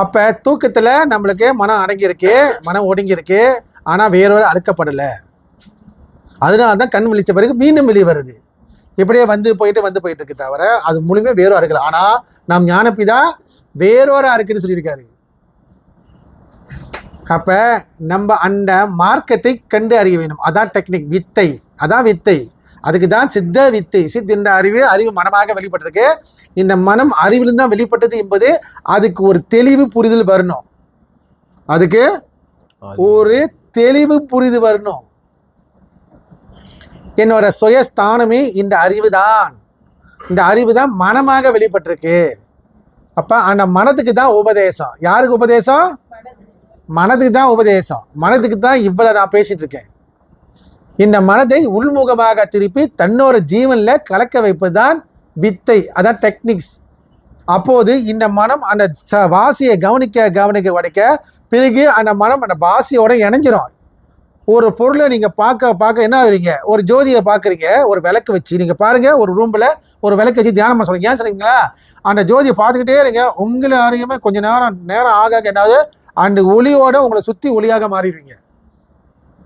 அப்ப தூக்கத்துல நம்மளுக்கு மனம் அடங்கியிருக்கு, மனம் ஒடுங்கியிருக்கு, ஆனா வேறொரு அறுக்கப்படலை. அதனாலதான் கண் விழிச்ச பிறகு மீண்டும் வெளியே வருது. இப்படியே வந்து போயிட்டு இருக்கு தவிர அது முழுமையாக வேறோ அறுக்கல. ஆனா நாம் ஞானப்பிதா வேறொரு அறுக்குன்னு சொல்லியிருக்காரு. அப்ப நம்ம அந்த மார்க்கத்தை கண்டு அறிய வேண்டும். அதான் டெக்னிக், வித்தை. அதான் வித்தை. அதுக்குதான் சித்த வித்தை. சித் என்ற அறிவு மனமாக வெளிப்பட்டிருக்கு. இந்த மனம் அறிவிலும் தான் வெளிப்பட்டது என்பது அதுக்கு ஒரு தெளிவு புரிதல் வரணும். அதுக்கு ஒரு தெளிவு புரிதல் வரணும். என்னோட சுயஸ்தானமே இந்த அறிவு தான். இந்த அறிவு தான் மனமாக வெளிப்பட்டிருக்கு. அப்ப அந்த மனதுக்கு தான் உபதேசம். யாருக்கு உபதேசம்? மனதுக்கு தான் உபதேசம். மனதுக்கு தான் இவ்வளவு நான் பேசிட்டு இருக்கேன். இந்த மனதை உள்முகமாக திருப்பி தன்னோட ஜீவன்ல கலக்க வைப்பதுதான் வித்தை. அதான் டெக்னிக்ஸ். அப்போது இந்த மனம் அந்த வாசியை கவனிக்க உடைக்க பிறகு அந்த மனம் அந்த வாசியோட இணைஞ்சிரும். ஒரு பொருளை நீங்க பார்க்க என்ன ஆகுறீங்க? ஒரு ஜோதியை பார்க்குறீங்க. ஒரு விளக்கு வச்சு நீங்க பாருங்க, ஒரு ரூம்ல ஒரு விளக்கு வச்சு தியானம் பண்ண சொல்றீங்க. ஏன் சொல்றீங்களா? அந்த ஜோதியை பார்த்துக்கிட்டே இருங்க. உங்களை அறியாம கொஞ்ச நேரம் ஆக என்னாவது அந்த ஒளியோட உங்களை சுத்தி ஒளியாக மாறிடுவீங்க.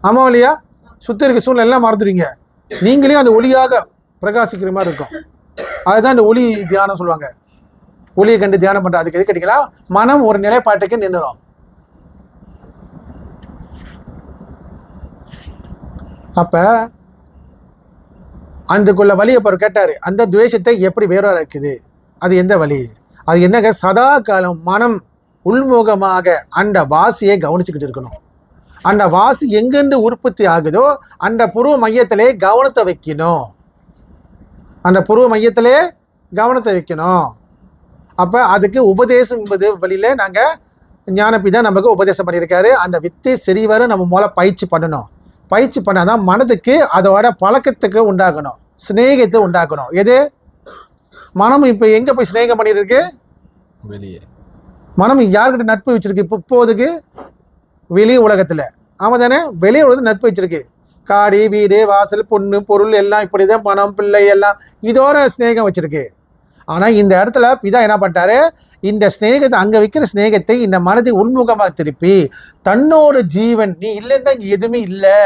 ஆமா இல்லையா? சுத்தி இருக்க சூழ்நிலை எல்லாம் மறந்துடுவீங்க. நீங்களே அந்த ஒளியாக பிரகாசிக்கிற மாதிரி இருக்கும். அதுதான் இந்த ஒளி தியானம் சொல்லுவாங்க. ஒளியை கண்டு தியானம் பண்ற. அதுக்கு எது கேட்டீங்களா? மனம் ஒரு நிலைப்பாட்டுக்கு நின்றுடும். அப்ப அந்தக்குள்ள வழியை அவர் கேட்டாரு, அந்த துவேஷத்தை எப்படி வேற இருக்குது? அது எந்த வழி? அது என்னங்க? சதா காலம் மனம் உள்முகமாக அந்த வாசியை கவனிச்சுக்கிட்டு இருக்கணும். அந்த வாசி எங்கென்று உற்பத்தி ஆகுதோ அந்த புருவ மையத்திலே கவனத்தை வைக்கணும். அந்த புருவ மையத்திலே கவனத்தை வைக்கணும். அப்ப அதுக்கு உபதேசம் என்பது வழியில நாங்க ஞானப்பிதா நமக்கு உபதேசம் பண்ணியிருக்காரு. அந்த வித்தை சரிவர நம்ம மூல பயிற்சி பண்ணணும். பயிற்சி பண்ணாதான் மனதுக்கு அதோட பழக்கத்துக்கு உண்டாகணும், சிநேகத்தை உண்டாக்கணும். எது? மனம் இப்ப எங்க போய் சிநேகம் பண்ணிட்டு இருக்கு? வெளியே. மனம் யாருக்கிட்ட நட்பு வச்சிருக்கு? இப்போதுக்கு வெளி உலகத்துல. ஆமா தானே? வெளியே உலகத்துல நட்பு வச்சிருக்கு. காடி, வீடு, வாசல், பொண்ணு, பொருள் எல்லாம் இப்படிதான். மனம், பிள்ளை எல்லாம் இதோட ஸ்நேகம் வச்சிருக்கு. ஆனா இந்த இடத்துல பிதா என்ன பண்ணிட்டாரு? இந்த ஸ்நேகத்தை, அங்க வைக்கிற ஸ்நேகத்தை இந்த மனதை உள்முகமாக திருப்பி தன்னோட ஜீவன், நீ இல்லைன்னா இங்க எதுவுமே இல்லை.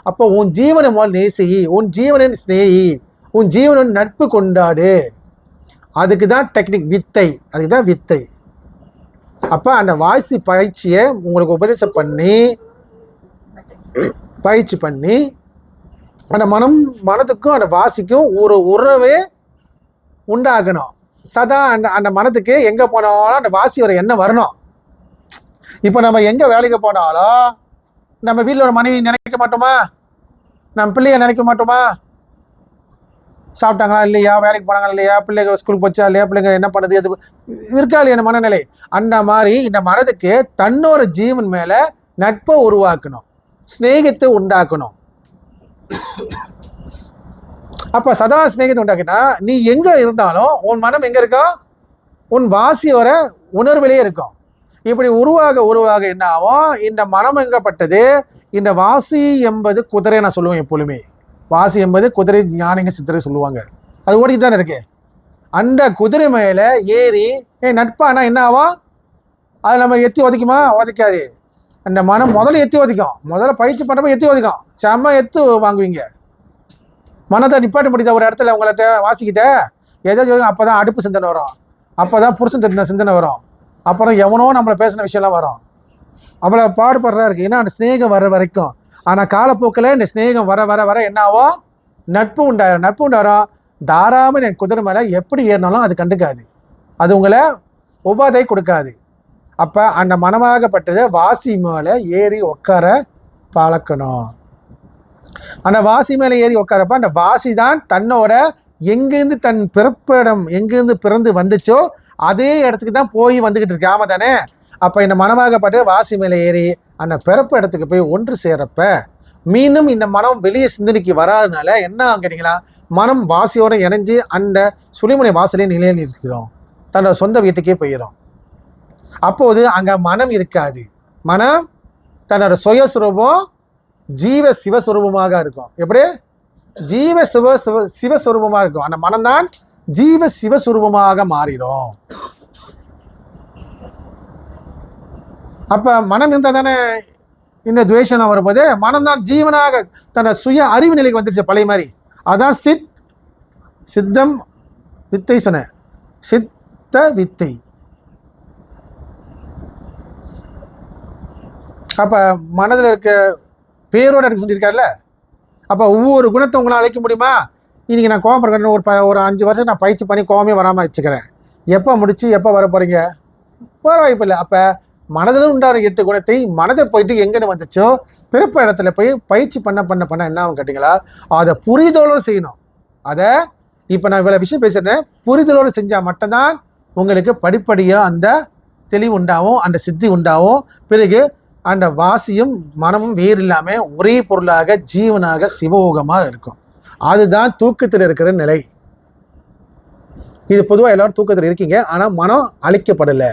அப்போ உன் ஜீவனை முதல் நேசி, உன் ஜீவனை ஸ்நேகி, உன் ஜீவனோட நட்பு கொண்டாடு. அதுக்குதான் டெக்னிக், வித்தை. அதுக்குதான் வித்தை. அப்ப அந்த வாசி பயிற்சியை உங்களுக்கு உபதேசம் பண்ணி பயிற்சி பண்ணி அந்த மனதுக்கும் அந்த வாசிக்கும் ஒரு உறவே உண்டாகணும். சதா அந்த மனத்துக்கு எங்க போனாலும் அந்த வாசி ஒரு எண்ணம் வரணும். இப்ப நம்ம எங்க வேலைக்கு போனாலும் நம்ம வீட்டில் ஒரு மனைவி நினைக்க மாட்டோமா? நம்ம பிள்ளைய நினைக்க மாட்டோமா? சாப்பிட்டாங்களா இல்லையா? வேலைக்கு போனாங்களா இல்லையா? பிள்ளைங்க ஸ்கூலுக்கு போச்சா இல்லையா? பிள்ளைங்க என்ன பண்ணுது? எது இருக்கா இல்லையா? அந்த மனநிலை. அந்த மாதிரி இந்த மனதுக்கு தன்னோட ஜீவன் மேல நட்பை உருவாக்கணும், ஸ்நேகத்தை உண்டாக்கணும். அப்ப சதா ஸ்நேகத்தை உண்டாக்கிட்டா நீ எங்க இருந்தாலும் உன் மனம் எங்க இருக்கா? உன் வாசியோட உணர்விலே இருக்கும். இப்படி உருவாக என்ன ஆகும்? இந்த மனம் எங்கப்பட்டது? இந்த வாசி என்பது குதிரை. நான் சொல்லுவேன் எப்பொழுதுமே, வாசி என்பது குதிரை. ஞானிங்க சித்தரை சொல்லுவாங்க. அது ஓடிட்டு தானே இருக்கு. அந்த குதிரை மேல ஏறி நட்பானா என்ன ஆகும்? அதை நம்ம எத்தி உதைக்குமா? உதைக்காது. அந்த மனம் முதல்ல எத்தி உதைக்கும். முதல்ல பயிற்சி பண்றப்ப எத்தி உதைக்கும். செம்ம எத்து வாங்குவீங்க. மனதை நிப்பாட்ட முடியுதா? ஒரு இடத்துல உங்கள்கிட்ட வாசிக்கிட்ட ஏதோ சொல்லுங்க. அப்பதான் அடுப்பு சிந்தனை வரும், அப்பதான் புருஷன் திட்டின சிந்தனை வரும், அப்புறம் எவனோ நம்மளை பேசின விஷயம்லாம் வரும். அவ்வளோ பாடுபடுறா இருக்கு. ஏன்னா அந்த ஸ்நேகம் வர வரைக்கும். ஆனால் காலப்போக்கில் இந்த ஸ்நேகம் வர வர வர என்ன ஆகும்? நட்பு உண்டாயிரும். நட்பு உண்டாயிரும். தாராமல் என் குதிரை மேலே எப்படி ஏறினாலும் அது கண்டுக்காது. அது உங்களை உபாதை கொடுக்காது. அப்போ அந்த மனமாகப்பட்டதை வாசி மேலே ஏறி உட்கார பழக்கணும். அந்த வாசி மேலே ஏறி உட்காரப்ப அந்த வாசி தான் தன்னோட எங்கேருந்து தன் பிறப்பிடம் எங்கேருந்து பிறந்து வந்துச்சோ அதே இடத்துக்கு தான் போய் வந்துக்கிட்டு இருக்கு. ஆமா தானே? அப்போ இந்த மனமாகப்பட்ட வாசி மேலே ஏறி அந்த பிறப்பு இடத்துக்கு போய் ஒன்று சேரப்ப மீண்டும் இந்த மனம் வெளியே சிந்தனைக்கு வராதனால என்ன கேட்டீங்களா? மனம் வாசியோட இணைஞ்சு அந்த சுழிமுனை வாசலே நிலையில் இருக்கிறோம். தன்னோட சொந்த வீட்டுக்கே போயிடும். அப்போது அங்க மனம் இருக்காது. மனம் தன்னோட சுயஸ்வரூபம் ஜீவ சிவஸ்வரூபமாக இருக்கும். எப்படி? ஜீவ சிவஸ்வரூபமா இருக்கும். அந்த மனம்தான் ஜீவ சிவஸ்வரூபமாக மாறிடும். அப்ப மனம் இருந்தால் தானே இந்த துவேஷம் வரும்போது மனம் தான் ஜீவனாக தன்னை சுய அறிவு நிலைக்கு வந்துருச்சு பழைய மாதிரி. அதான் சித்தம் வித்தை சொன்ன, சித்த வித்தை. அப்ப மனதில் இருக்க பேரோட இருக்கு சொல்லியிருக்காருல்ல. அப்ப ஒவ்வொரு குணத்தை உங்களால் அழைக்க முடியுமா? இன்னைக்கு நான் கோபம் இருக்கணும், ஒரு 5 வருஷம் நான் பயிற்சி பண்ணி கோபமே வராமல் வச்சுக்கிறேன். எப்போ முடிச்சு எப்போ வர போறீங்க? வர வாய்ப்பு இல்லை. அப்ப மனதில் உண்டான 8 குணத்தை மனதை போயிட்டு எங்கன்னு வந்துச்சோ பிறப்பு இடத்துல போய் பயிற்சி பண்ண என்ன ஆகும் கேட்டீங்களா? அதை புரிதலோடு செய்யணும். அதை இப்போ நான் இவ்வளோ விஷயம் பேசுறேன், புரிதலோடு செஞ்சால் மட்டும்தான் உங்களுக்கு படிப்படியாக அந்த தெளிவு உண்டாகும், அந்த சித்தி உண்டாகும். பிறகு அந்த வாசியும் மனமும் வேறு இல்லாமல் ஒரே பொருளாக ஜீவனாக சிவயோகமாக இருக்கும். அதுதான் தூக்கத்தில் இருக்கிற நிலை. இது பொதுவாக எல்லாரும் தூக்கத்தில் இருக்கீங்க, ஆனால் மனம் அழிக்கப்படலை.